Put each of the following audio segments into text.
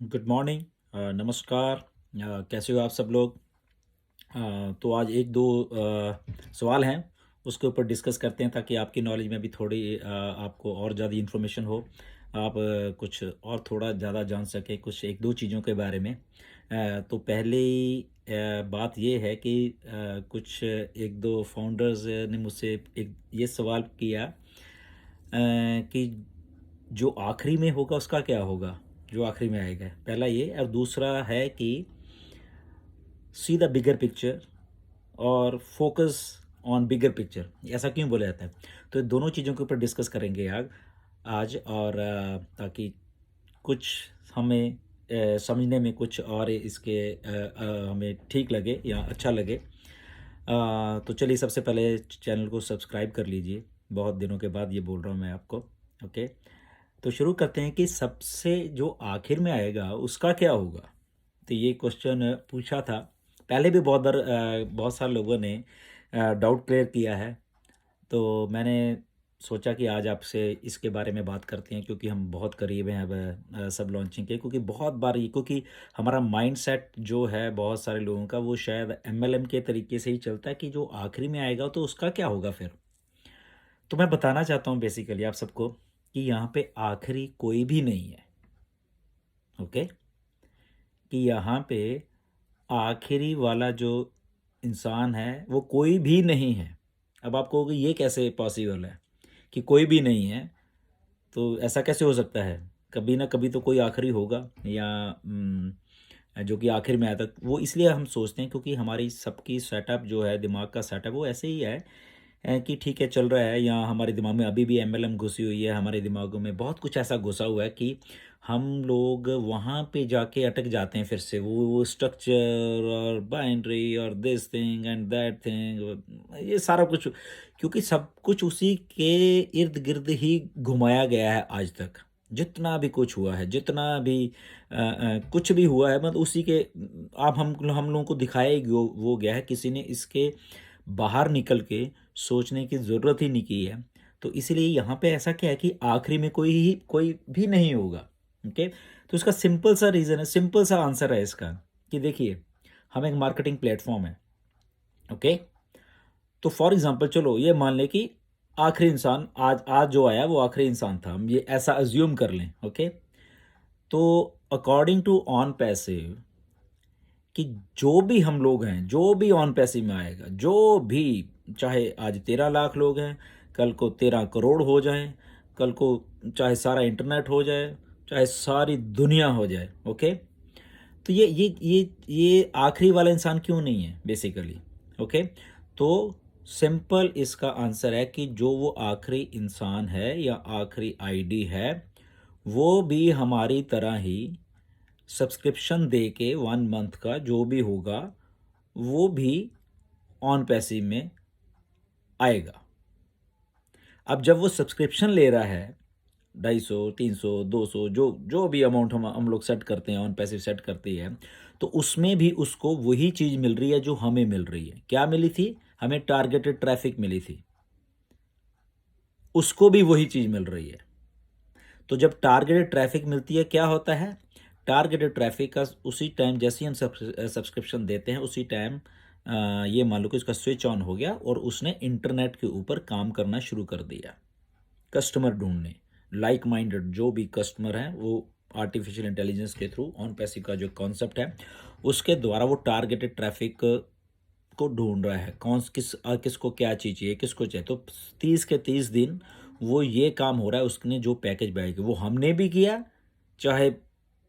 Good morning. नमस्कार। कैसे हो आप सब लोग? तो आज एक दो सवाल हैं, उसके ऊपर डिस्कस करते हैं ताकि आपकी नॉलेज में भी थोड़ी आपको और ज़्यादा इन्फॉर्मेशन हो। आप कुछ और थोड़ा ज़्यादा जान सकें कुछ एक दो चीज़ों के बारे में। तो पहली बात ये है कि कुछ एक दो फाउंडर्स ने मुझसे एक ये सवाल किया कि जो आखिरी में होगा उसका क्या होगा? जो आखिरी में आएगा, पहला ये। और दूसरा है कि सी द बिगर पिक्चर और फोकस ऑन बिगर पिक्चर, ऐसा क्यों बोला जाता है? तो दोनों चीज़ों के ऊपर डिस्कस करेंगे आज। और ताकि कुछ हमें समझने में कुछ और इसके हमें ठीक लगे या अच्छा लगे। तो चलिए, सबसे पहले चैनल को सब्सक्राइब कर लीजिए। बहुत दिनों के बाद ये बोल रहा हूँ मैं आपको। ओके, तो शुरू करते हैं कि सबसे जो आखिर में आएगा उसका क्या होगा। तो ये क्वेश्चन पूछा था पहले भी बहुत बार, बहुत सारे लोगों ने डाउट क्लियर किया है। तो मैंने सोचा कि आज आपसे इसके बारे में बात करते हैं, क्योंकि हम बहुत करीब हैं अब सब लॉन्चिंग के। क्योंकि बहुत बार ये, क्योंकि हमारा माइंडसेट जो है बहुत सारे लोगों का, वो शायद एमएलएम के तरीके से ही चलता है कि जो आखिरी में आएगा तो उसका क्या होगा फिर। तो मैं बताना चाहता हूँ बेसिकली आप सबको कि यहाँ पे आखिरी कोई भी नहीं है। ओके, कि यहाँ पे आखिरी वाला जो इंसान है वो कोई भी नहीं है। अब आप कहोगे ये कैसे पॉसिबल है कि कोई भी नहीं है? तो ऐसा कैसे हो सकता है? कभी ना कभी तो कोई आखिरी होगा, या जो कि आखिर में आया था। वो इसलिए हम सोचते हैं क्योंकि हमारी सबकी सेटअप जो है, दिमाग का सेटअप वो ऐसे ही है कि ठीक है चल रहा है, या हमारे दिमाग में अभी भी एमएलएम घुसी हुई है। हमारे दिमागों में बहुत कुछ ऐसा घुसा हुआ है कि हम लोग वहाँ पे जाके अटक जाते हैं। फिर से वो स्ट्रक्चर और बाइनरी और this thing and that thing, ये सारा कुछ, क्योंकि सब कुछ उसी के इर्द गिर्द ही घुमाया गया है आज तक। जितना भी कुछ हुआ है, जितना भी कुछ भी हुआ है, मतलब उसी के आप हम लोगों को दिखाया ही वो गया है। किसी ने इसके बाहर निकल के सोचने की ज़रूरत ही नहीं की है। तो इसीलिए यहाँ पे ऐसा क्या है कि आखिरी में कोई भी नहीं होगा। ओके, तो इसका सिंपल सा रीज़न है, सिंपल सा आंसर है इसका कि देखिए, हम एक मार्केटिंग प्लेटफॉर्म है। ओके, तो फॉर एग्जांपल चलो ये मान लें कि आखिरी इंसान आज आज जो आया वो आखिरी इंसान था, हम ये ऐसा अज्यूम कर लें। ओके, तो अकॉर्डिंग टू ऑन पैसिव, कि जो भी हम लोग हैं, जो भी ऑन पैसिव में आएगा, जो भी, चाहे आज 13 लाख लोग हैं, कल को 13 करोड़ हो जाएं, कल को चाहे सारा इंटरनेट हो जाए, चाहे सारी दुनिया हो जाए। ओके, तो ये आखिरी वाला इंसान क्यों नहीं है बेसिकली? ओके, तो सिंपल इसका आंसर है कि जो वो आखिरी इंसान है या आखिरी आईडी है, वो भी हमारी तरह ही सब्सक्रिप्शन दे के 1 मंथ का जो भी होगा, वो भी ऑन पैसिव में आएगा। अब जब वो सब्सक्रिप्शन ले रहा है, 250, 300, 200, जो जो भी अमाउंट हम लोग सेट करते हैं, ऑन पैसिव सेट करती है, तो उसमें भी उसको वही चीज़ मिल रही है जो हमें मिल रही है। क्या मिली थी? हमें टारगेटेड ट्रैफिक मिली थी, उसको भी वही चीज़ मिल रही है। तो जब टारगेटेड ट्रैफिक मिलती है, क्या होता है? टारगेटेड ट्रैफिक का उसी टाइम जैसे ही हम सब्सक्रिप्शन देते हैं, उसी टाइम ये मान लो कि उसका स्विच ऑन हो गया और उसने इंटरनेट के ऊपर काम करना शुरू कर दिया, कस्टमर ढूंढने। लाइक माइंडेड जो भी कस्टमर हैं, वो आर्टिफिशियल इंटेलिजेंस के थ्रू, ऑन पैसिव का जो कॉन्सेप्ट है उसके द्वारा वो टारगेटेड ट्रैफिक को ढूंढ रहा है। किसको क्या चीज़ चाहिए, किसको चाहिए। तो 30 के 30 दिन वो ये काम हो रहा है। उसने जो पैकेज बाय किया वो हमने भी किया, चाहे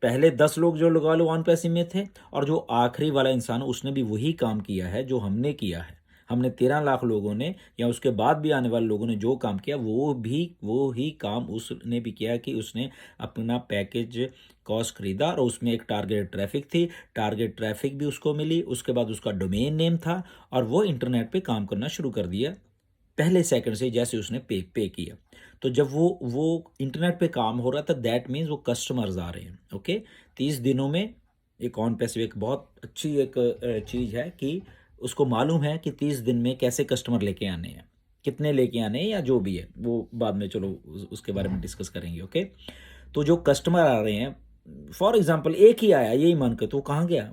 पहले 10 लोग जो लगा लो ऑन पैसिव में थे, और जो आखिरी वाला इंसान उसने भी वही काम किया है जो हमने किया है। हमने 13 लाख लोगों ने या उसके बाद भी आने वाले लोगों ने जो काम किया, वो ही काम उसने भी किया कि उसने अपना पैकेज कॉस्ट खरीदा और उसमें एक टारगेट ट्रैफिक थी। टारगेट ट्रैफिक भी उसको मिली, उसके बाद उसका डोमेन नेम था और वो इंटरनेट पे काम करना शुरू कर दिया पहले सेकंड से, जैसे उसने पे किया। तो जब वो इंटरनेट पे काम हो रहा था, दैट मीन्स वो कस्टमर्स आ रहे हैं। ओके, 30 दिनों में एक ऑन पैसिव एक बहुत अच्छी एक चीज़ है कि उसको मालूम है कि 30 दिन में कैसे कस्टमर लेके आने हैं, कितने लेके आने हैं, या जो भी है वो बाद में चलो उसके बारे में डिस्कस करेंगे। ओके, तो जो कस्टमर आ रहे हैं, फॉर एग्जांपल एक ही आया, यही मान के, तो कहाँ गया?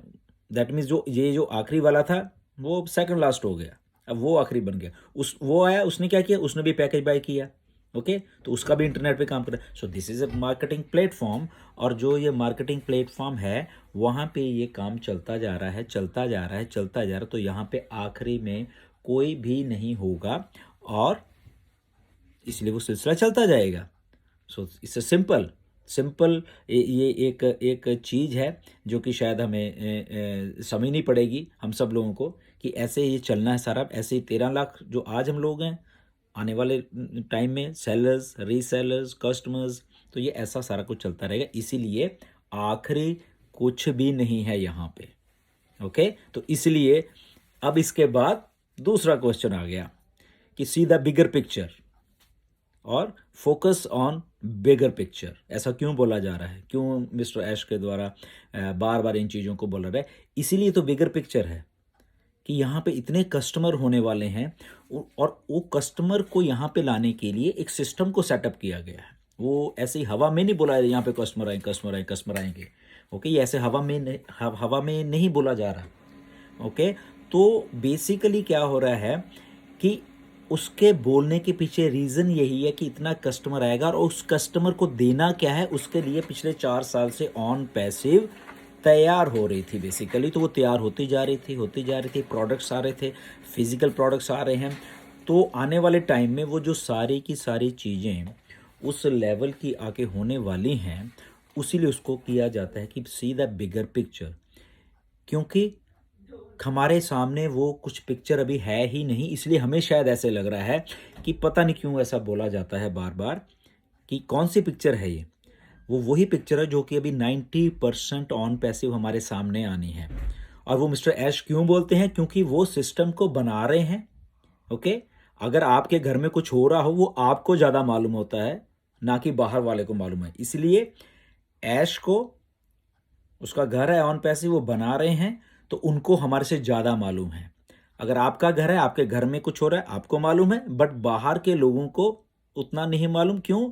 दैट मीन्स जो आखिरी वाला था वो सेकंड लास्ट हो गया, अब वो आखिरी बन गया। वो आया, उसने क्या किया? उसने भी पैकेज बाय किया, ओके, तो उसका भी इंटरनेट पे काम कर रहा है। So this is a marketing platform, और जो ये मार्केटिंग प्लेटफॉर्म है वहाँ पे ये काम चलता जा रहा है, चलता जा रहा है, चलता जा रहा है, तो यहाँ पे आखिरी में कोई भी नहीं होगा, और इसलिए वो सिलसिला चलता जाएगा। सो इट्स सिंपल सिंपल, ये एक चीज़ है जो कि शायद हमें समझनी पड़ेगी हम सब लोगों को, कि ऐसे ये चलना है सारा। ऐसे ही 13 लाख जो आज हम लोग हैं, आने वाले टाइम में सेलर्स, रीसेलर्स, कस्टमर्स, तो ये ऐसा सारा कुछ चलता रहेगा। इसीलिए आखिरी कुछ भी नहीं है यहाँ पे, ओके। तो इसलिए अब इसके बाद दूसरा क्वेश्चन आ गया कि सी द बिगर पिक्चर और फोकस ऑन बिगर पिक्चर। ऐसा क्यों बोला जा रहा है? क्यों मिस्टर ऐश के द्वारा बार बार इन चीज़ों को बोला रहा है? इसीलिए तो बिगर पिक्चर है कि यहाँ पे इतने कस्टमर होने वाले हैं, और वो कस्टमर को यहाँ पे लाने के लिए एक सिस्टम को सेटअप किया गया है। वो ऐसे ही हवा में नहीं बोला है यहाँ पे कस्टमर आए, कस्टमर आए, कस्टमर आएंगे, ओके। ये ऐसे हवा में नहीं बोला जा रहा, ओके। तो बेसिकली क्या हो रहा है कि उसके बोलने के पीछे रीज़न यही है कि इतना कस्टमर आएगा, और उस कस्टमर को देना क्या है, उसके लिए पिछले 4 साल से ऑन पैसिव तैयार हो रही थी बेसिकली। तो वो तैयार होती जा रही थी, प्रोडक्ट्स आ रहे थे, फिजिकल प्रोडक्ट्स आ रहे हैं। तो आने वाले टाइम में वो जो सारी की सारी चीज़ें उस लेवल की आके होने वाली हैं, उसीलिए उसको किया जाता है कि सी द बिगर पिक्चर, क्योंकि हमारे सामने वो कुछ पिक्चर अभी है ही नहीं। इसलिए हमें शायद ऐसे लग रहा है कि पता नहीं क्यों ऐसा बोला जाता है बार बार कि कौन सी पिक्चर है ये। वो वही पिक्चर है जो कि अभी 90% ऑन पैसिव हमारे सामने आनी है। और वो मिस्टर ऐश क्यों बोलते हैं? क्योंकि वो सिस्टम को बना रहे हैं, ओके। अगर आपके घर में कुछ हो रहा हो, वो आपको ज़्यादा मालूम होता है, ना कि बाहर वाले को मालूम है। इसलिए ऐश को, उसका घर है ऑन पैसिव, वो बना रहे हैं, तो उनको हमारे से ज़्यादा मालूम है। अगर आपका घर है, आपके घर में कुछ हो रहा है, आपको मालूम है, बट बाहर के लोगों को उतना नहीं मालूम। क्यों?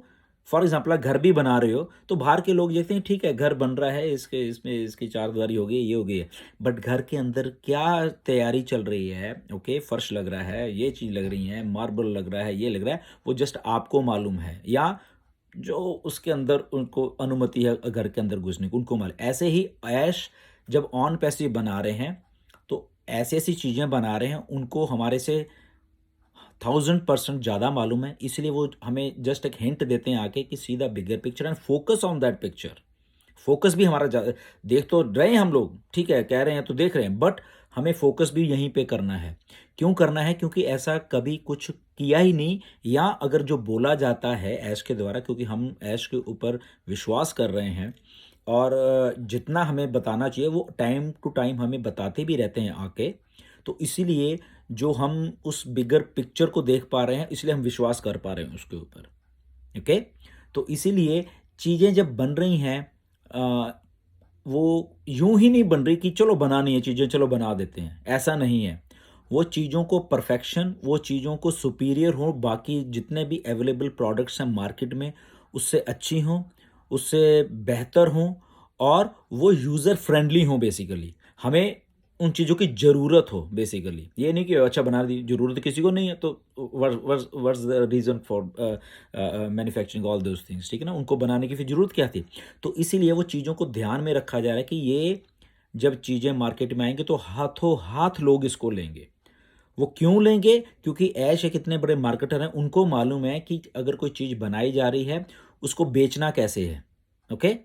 फॉर एग्जाम्पल, आप घर भी बना रहे हो तो बाहर के लोग देखते हैं, ठीक है घर बन रहा है, इसमें इसकी चारदीवारी हो गई, ये हो गई है, बट घर के अंदर क्या तैयारी चल रही है, ओके, फर्श लग रहा है, ये चीज़ लग रही है, मार्बल लग रहा है, ये लग रहा है, वो जस्ट आपको मालूम है, या जो उसके अंदर उनको अनुमति है घर के अंदर घुसने की, उनको मालूम। ऐसे ही ऐश जब ऑन पैसिव बना रहे हैं, तो ऐसी ऐसी चीज़ें बना रहे हैं, उनको हमारे से 1000% ज़्यादा मालूम है। इसलिए वो हमें जस्ट एक हिंट देते हैं आके कि see the bigger picture and focus on that picture. Focus भी हमारा देख तो रहे हैं हम लोग, ठीक है, कह रहे हैं तो देख रहे हैं, बट हमें फोकस भी यहीं पे करना है। क्यों करना है? क्योंकि ऐसा कभी कुछ किया ही नहीं, या अगर जो बोला जाता है ऐश के द्वारा, क्योंकि हम ऐश के ऊपर विश्वास कर रहे हैं, और जितना हमें बताना चाहिए वो टाइम टू टाइम हमें बताते भी रहते हैं आके। तो इसीलिए जो हम उस बिगर पिक्चर को देख पा रहे हैं, इसलिए हम विश्वास कर पा रहे हैं उसके ऊपर, ओके। तो इसीलिए चीज़ें जब बन रही हैं, वो यूं ही नहीं बन रही कि चलो बनानी है चीज़ें, चलो बना देते हैं, ऐसा नहीं है। वो चीज़ों को परफेक्शन, वो चीज़ों को सुपीरियर हो, बाकी जितने भी अवेलेबल प्रोडक्ट्स हैं मार्केट में, उससे अच्छी हों, उससे बेहतर हों, और वो यूज़र फ्रेंडली हों बेसिकली। हमें उन चीज़ों की ज़रूरत हो बेसिकली, ये नहीं कि अच्छा बना दी, ज़रूरत किसी को नहीं है तो what's the reason for manufacturing all those things, ठीक है ना। उनको बनाने की फिर ज़रूरत क्या थी? तो इसीलिए वो चीज़ों को ध्यान में रखा जा रहा है कि ये जब चीज़ें मार्केट में आएंगे तो हाथों हाथ लोग इसको लेंगे। वो क्यों लेंगे? क्योंकि ऐश एक इतने बड़े मार्केटर हैं, उनको मालूम है कि अगर कोई चीज़ बनाई जा रही है, उसको बेचना कैसे है, ओके।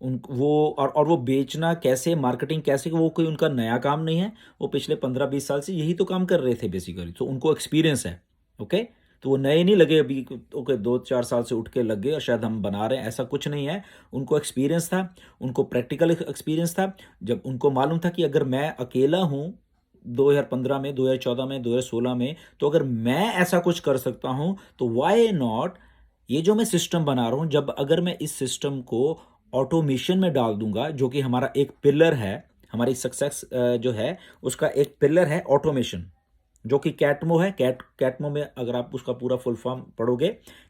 उन वो और वो बेचना कैसे, मार्केटिंग कैसे, वो कोई उनका नया काम नहीं है। वो पिछले 15-20 साल से यही तो काम कर रहे थे बेसिकली, तो उनको एक्सपीरियंस है, ओके। तो वो नए नहीं लगे अभी, ओके 2-4 साल से उठ के लग गए और शायद हम बना रहे हैं, ऐसा कुछ नहीं है। उनको एक्सपीरियंस था, उनको प्रैक्टिकल एक्सपीरियंस था। जब उनको मालूम था कि अगर मैं अकेला हूँ 2015 में, 2014 में, 2016 में, तो अगर मैं ऐसा कुछ कर सकता हूँ तो वाई नॉट, ये जो मैं सिस्टम बना रहा हूँ, जब अगर मैं इस सिस्टम को ऑटोमेशन में डाल दूंगा, जो कि हमारा एक पिलर है, हमारी सक्सेस जो है उसका एक पिलर है ऑटोमेशन, जो कि कैटमो है। कैटमो में अगर आप उसका पूरा फुल फॉर्म पढ़ोगे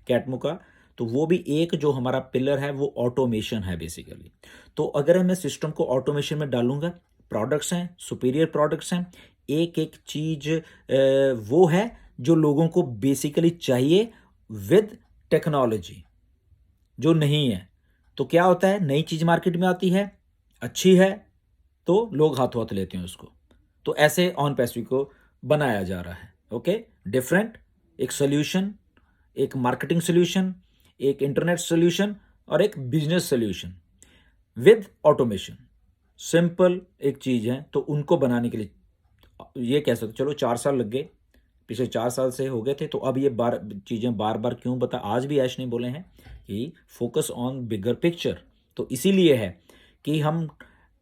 कैटमो का, तो वो भी एक जो हमारा पिलर है वो ऑटोमेशन है बेसिकली। तो अगर मैं सिस्टम को ऑटोमेशन में डालूंगा, प्रोडक्ट्स हैं, सुपीरियर प्रोडक्ट्स हैं, एक एक चीज वो है जो लोगों को बेसिकली चाहिए विद टेक्नोलॉजी, जो नहीं है। तो क्या होता है, नई चीज मार्केट में आती है, अच्छी है, तो लोग हाथों हाथ लेते हैं उसको। तो ऐसे ऑन पैसिव को बनाया जा रहा है। ओके, डिफरेंट, एक सोल्यूशन, एक मार्केटिंग सोल्यूशन, एक इंटरनेट सोल्यूशन और एक business solution with automation. Simple एक चीज है, तो उनको बनाने के लिए ये कह सकते, चलो 4 साल लग गए, पिछले 4 साल से हो गए थे, तो अब ये चीज़ें बार बार क्यों बता, आज भी ऐश ने बोले हैं कि फोकस ऑन बिगर पिक्चर। तो इसीलिए है कि हम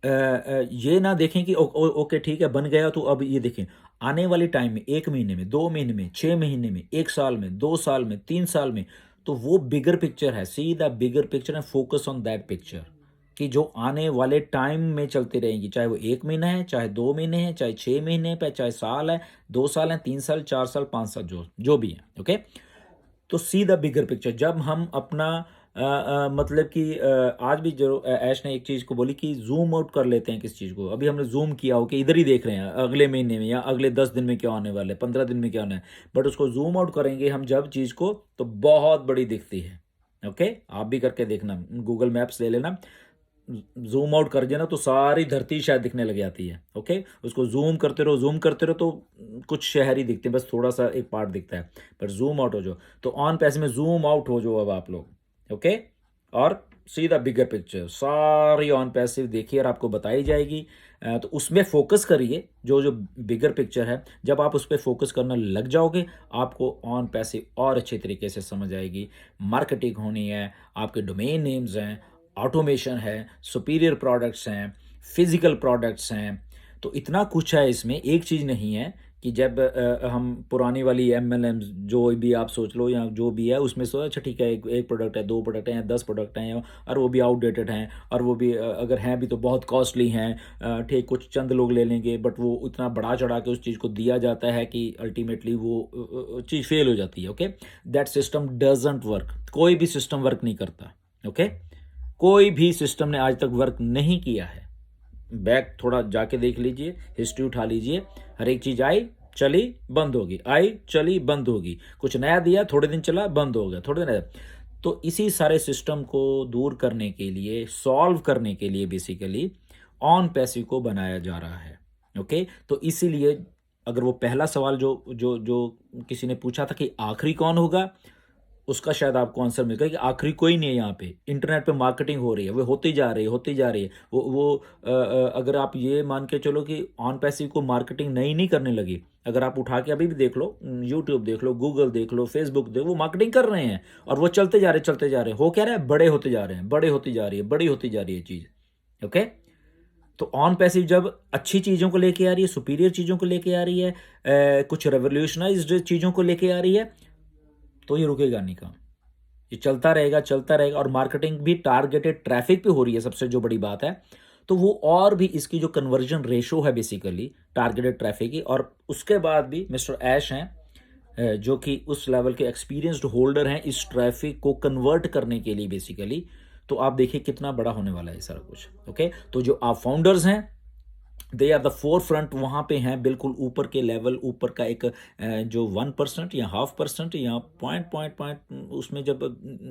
ये ना देखें कि ओके ठीक है बन गया, तो अब ये देखें आने वाले टाइम में 1 महीने में, 2 महीने में, 6 महीने में, 1 साल में, 2 साल में, 3 साल में, तो वो बिगर पिक्चर है। See the bigger picture and focus on that picture, कि जो आने वाले टाइम में चलती रहेंगी, चाहे वो 1 महीना है, चाहे 2 महीने है, चाहे 6 महीने पे, चाहे साल है, 2 साल है, 3 साल, 4 साल, 5 साल, जो जो भी है। ओके, तो सी द बिगर पिक्चर। जब हम अपना मतलब कि आज भी जो ऐश ने एक चीज़ को बोली कि जूम आउट कर लेते हैं किस चीज़ को। अभी हमने जूम किया हो कि इधर ही देख रहे हैं अगले महीने में या अगले 10 दिन में क्या होने वाला है, 15 दिन में क्या होना है, बट उसको जूम आउट करेंगे हम जब चीज़ को, तो बहुत बड़ी दिखती है। ओके, आप भी करके देखना, गूगल मैप्स ले लेना, जूम आउट कर दिया ना तो सारी धरती शायद दिखने लग जाती है। ओके, उसको जूम करते रहो, जूम करते रहो, तो कुछ शहर ही दिखते हैं, बस थोड़ा सा एक पार्ट दिखता है। पर जूम आउट हो जाओ, तो ऑन पैसे में जूम आउट हो जाओ अब आप लोग। ओके, और सीधा बिगर पिक्चर सारी ऑन पैसिव देखिए और आपको बताई जाएगी। तो उसमें फोकस करिए, जो जो बिगर पिक्चर है, जब आप उस पर फोकस करना लग जाओगे, आपको ऑन पैसिव और अच्छे तरीके से समझ आएगी। मार्केटिंग होनी है, आपके डोमेन नेम्स हैं, ऑटोमेशन है, सुपीरियर प्रोडक्ट्स हैं, फिजिकल प्रोडक्ट्स हैं, तो इतना कुछ है इसमें। एक चीज़ नहीं है कि जब हम पुरानी वाली MLM जो भी आप सोच लो या जो भी है उसमें से, अच्छा ठीक है एक प्रोडक्ट है, 2 प्रोडक्ट हैं, 10 प्रोडक्ट हैं, और वो भी आउटडेटेड हैं, और वो भी अगर हैं भी तो बहुत कॉस्टली हैं। ठीक, कुछ चंद लोग ले लेंगे, बट वो इतना बढ़ा चढ़ा के उस चीज़ को दिया जाता है कि अल्टीमेटली वो चीज़ फेल हो जाती है। Okay, that system doesn't work. कोई भी सिस्टम वर्क नहीं करता। ओके, कोई भी सिस्टम ने आज तक वर्क नहीं किया है। बैक थोड़ा जाके देख लीजिए, हिस्ट्री उठा लीजिए, हर एक चीज आई चली बंद होगी, आई चली बंद होगी, कुछ नया दिया थोड़े दिन चला बंद हो गया, थोड़े दिन। तो इसी सारे सिस्टम को दूर करने के लिए, सॉल्व करने के लिए बेसिकली ऑन पैसिव को बनाया जा रहा है। ओके, तो इसीलिए अगर वो पहला सवाल जो जो जो किसी ने पूछा था कि आखिरी कौन होगा, उसका शायद आपको आंसर मिल गया कि आखिरी कोई नहीं है। यहाँ पे इंटरनेट पे मार्केटिंग हो रही है, वो होती जा रही है, होती जा रही है। अगर आप ये मान के चलो कि ऑन पैसिव को मार्केटिंग नहीं करने लगी, अगर आप उठा के अभी भी देख लो, यूट्यूब देख लो, गूगल देख लो, फेसबुक देख, वो मार्केटिंग कर रहे हैं और वो चलते जा रहे, चलते जा रहे हैं। हो क्या रहा है, बड़े होते जा रहे हैं, बड़े होती जा रही है, बड़ी होती जा रही है चीज़। ओके, तो ऑन पैसिव जब अच्छी चीज़ों को लेके आ रही है, सुपीरियर चीज़ों को लेके आ रही है, कुछ रेवोल्यूशनाइज्ड चीज़ों को लेके आ रही है, तो ये रुकेगा नहीं काम, ये चलता रहेगा, चलता रहेगा। और मार्केटिंग भी टारगेटेड ट्रैफिक पे हो रही है, सबसे जो बड़ी बात है। तो वो और भी इसकी जो कन्वर्जन रेशो है बेसिकली टारगेटेड ट्रैफिक की, और उसके बाद भी मिस्टर ऐश हैं जो कि उस लेवल के एक्सपीरियंस्ड होल्डर हैं इस ट्रैफिक को कन्वर्ट करने के लिए बेसिकली। तो आप देखिए कितना बड़ा होने वाला है सारा कुछ। ओके, तो जो आप फाउंडर्स हैं, they are the forefront, वहाँ पे हैं बिल्कुल ऊपर के लेवल, ऊपर का एक जो 1% या 0.5% या पॉइंट पॉइंट पॉइंट, उसमें जब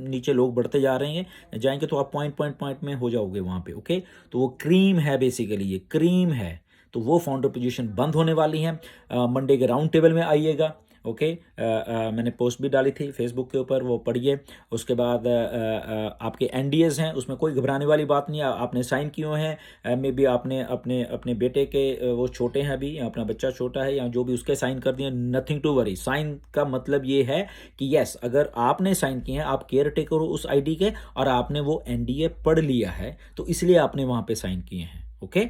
नीचे लोग बढ़ते जा रहे हैं जाएंगे तो आप पॉइंट पॉइंट पॉइंट में हो जाओगे वहाँ पे। ओके, तो वो क्रीम है बेसिकली, ये क्रीम है। तो वो फाउंडर पोजीशन बंद होने वाली है। मंडे के राउंड टेबल में आइएगा। ओके, मैंने पोस्ट भी डाली थी फेसबुक के ऊपर, वो पढ़िए। उसके बाद आपके NDAs हैं, उसमें कोई घबराने वाली बात नहीं है। आपने साइन किए हैं, मे बी आपने अपने अपने बेटे के वो छोटे हैं अभी, या अपना बच्चा छोटा है, या जो भी उसके साइन कर दिए, नथिंग टू वरी। साइन का मतलब ये है कि यस, अगर आपने साइन किए हैं, आप केयर टेकर हो उस ID के, और आपने वो NDA पढ़ लिया है, तो इसलिए आपने वहाँ पे साइन किए हैं। ओके,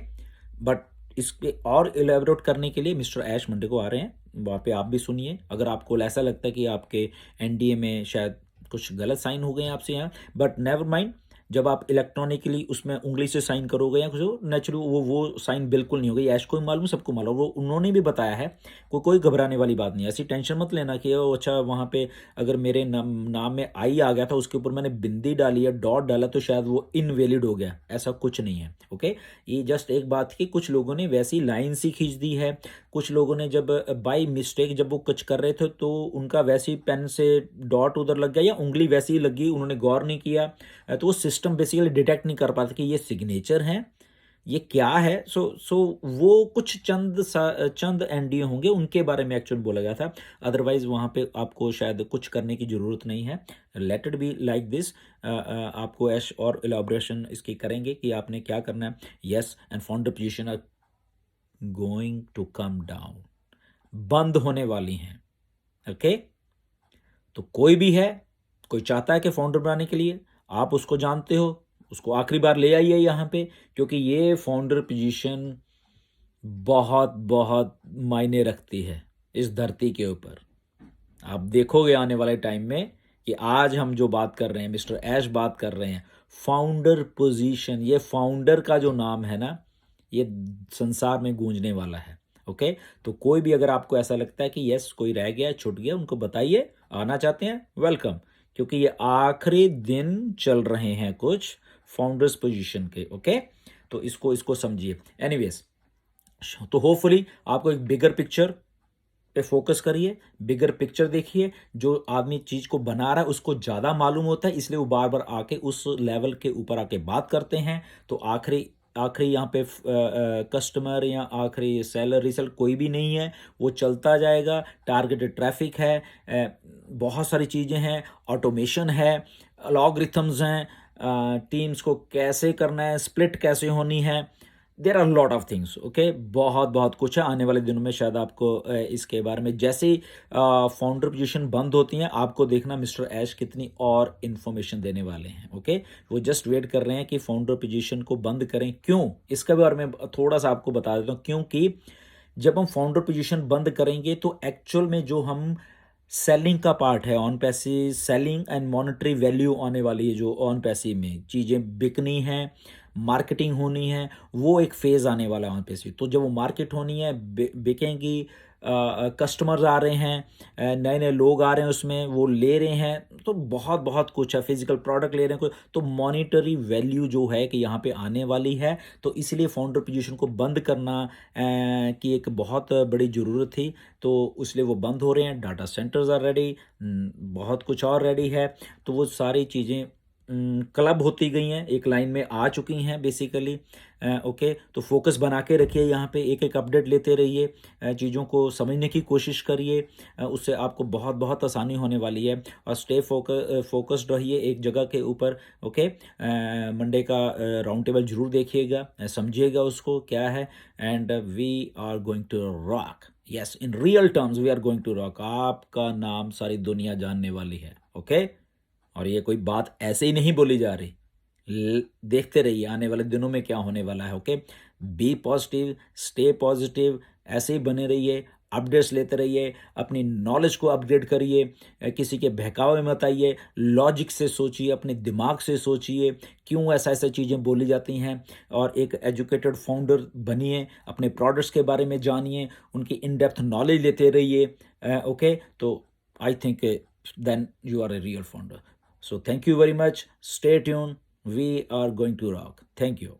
बट इसके और इलेबोरेट करने के लिए मिस्टर ऐश मंडे को आ रहे हैं, वहाँ पे आप भी सुनिए। अगर आपको ऐसा लगता है कि आपके NDA में शायद कुछ गलत साइन हो गए हैं आपसे यहाँ, बट नेवर माइंड, जब आप इलेक्ट्रॉनिकली उसमें उंगली से साइन करोगे या कुछ, नेचुरली वो साइन बिल्कुल नहीं होगा। ये ऐश को भी मालूम, सबको मालूम, वो उन्होंने भी बताया है। कोई घबराने वाली बात नहीं है, ऐसी टेंशन मत लेना कि ओ अच्छा वहाँ पे अगर मेरे नाम में आई आ गया था, उसके ऊपर मैंने बिंदी डाली है, डॉट डाला, तो शायद वो इनवैलिड हो गया। ऐसा कुछ नहीं है। ओके, ये जस्ट एक बात थी, कुछ लोगों ने वैसी लाइन सी खींच दी है। कुछ लोगों ने जब बाय मिस्टेक जब वो कुछ कर रहे थे तो उनका वैसे ही पेन से डॉट उधर लग गया या उंगली वैसे ही लगी, उन्होंने गौर नहीं किया। तो वो सिस्टम बेसिकली डिटेक्ट नहीं कर पाता कि ये सिग्नेचर है, ये क्या है। सो वो कुछ चंद एनडीए होंगे, उनके बारे में एक्चुअली बोला गया था। अदरवाइज वहाँ पे आपको शायद कुछ करने की ज़रूरत नहीं है। Let it be like this. आपको ऐश और एलाबोरेशन इसकी करेंगे कि आपने क्या करना है। Yes, and founder position are going to come down, बंद होने वाली हैं। ओके, तो कोई भी है, कोई चाहता है कि फाउंडर बनाने के लिए, आप उसको जानते हो, उसको आखिरी बार ले आइए यहाँ पे, क्योंकि ये फाउंडर पोजीशन बहुत बहुत मायने रखती है इस धरती के ऊपर। आप देखोगे आने वाले टाइम में कि आज हम जो बात कर रहे हैं, मिस्टर ऐश बात कर रहे हैं, फाउंडर पोजीशन, ये फाउंडर का जो नाम है ना, ये संसार में गूंजने वाला है। ओके, तो कोई भी अगर आपको ऐसा लगता है कि यस कोई रह गया, छूट गया, उनको बताइए। आना चाहते हैं, वेलकम, क्योंकि ये आखिरी दिन चल रहे हैं कुछ फाउंडर्स पोजीशन के। ओके, तो इसको समझिए। एनीवेज, तो होपफुली आपको एक बिगर पिक्चर पे फोकस करिए, बिगर पिक्चर देखिए। जो आदमी चीज को बना रहा है उसको ज्यादा मालूम होता है, इसलिए वो बार बार आके उस लेवल के ऊपर आके बात करते हैं। तो आखिरी आखिरी यहाँ पे कस्टमर या आखिरी सेलर रिजल्ट कोई भी नहीं है, वो चलता जाएगा। टारगेटेड ट्रैफिक है, बहुत सारी चीज़ें हैं, ऑटोमेशन है, अलॉग्रिथम्स हैं, टीम्स को कैसे करना है, स्प्लिट कैसे होनी है, there are lot of things. Okay, बहुत बहुत कुछ है। आने वाले दिनों में शायद आपको इसके बारे में, जैसे ही फाउंडर पोजीशन बंद होती हैं, आपको देखना मिस्टर ऐश कितनी और इन्फॉर्मेशन देने वाले हैं। ओके, वो जस्ट वेट कर रहे हैं कि फाउंडर पोजीशन को बंद करें। क्यों, इसका बारे में थोड़ा सा आपको बता देता हूँ। क्योंकि जब हम फाउंडर पोजीशन बंद करेंगे तो एक्चुअल में जो हम सेलिंग का पार्ट है, on passive selling and monetary value आने वाली है, जो ऑन पैसिव में चीज़ें बिकनी है, मार्केटिंग होनी है, वो एक फेज़ आने वाला है ऑन पैसिव। तो जब वो मार्केट होनी है, बिकेंगी, कस्टमर्स आ रहे हैं, नए नए लोग आ रहे हैं, उसमें वो ले रहे हैं, तो बहुत बहुत कुछ है, फिजिकल प्रोडक्ट ले रहे हैं कोई, तो मॉनिटरी वैल्यू जो है कि यहाँ पे आने वाली है। तो इसलिए फाउंडर पोजीशन को बंद करना की एक बहुत बड़ी ज़रूरत थी, तो इसलिए वो बंद हो रहे हैं। डाटा सेंटर्स आर रेडी, बहुत कुछ और रेडी है। तो वो सारी चीज़ें क्लब होती गई हैं, एक लाइन में आ चुकी हैं बेसिकली। ओके, तो फोकस बना के रखिए, यहाँ पे एक एक अपडेट लेते रहिए, चीज़ों को समझने की कोशिश करिए, उससे आपको बहुत बहुत आसानी होने वाली है। और स्टे फोकस्ड रहिए एक जगह के ऊपर। ओके, मंडे का राउंड टेबल जरूर देखिएगा, समझिएगा उसको क्या है। And we are going to rock, yes, in real terms we are going to rock. आपका नाम सारी दुनिया जानने वाली है। ओके, और ये कोई बात ऐसे ही नहीं बोली जा रही। देखते रहिए आने वाले दिनों में क्या होने वाला है। Okay, be positive, stay positive, ऐसे ही बने रहिए, अपडेट्स लेते रहिए, अपनी नॉलेज को अपग्रेड करिए, किसी के बहकावे में मत आइए, लॉजिक से सोचिए, अपने दिमाग से सोचिए क्यों ऐसा ऐसा चीज़ें बोली जाती हैं, और एक एजुकेटेड फाउंडर बनिए, अपने प्रोडक्ट्स के बारे में जानिए, उनकी इन डेप्थ नॉलेज लेते रहिए। ओके, तो I think then you are a real founder. So thank you very much. Stay tuned. We are going to rock. Thank you.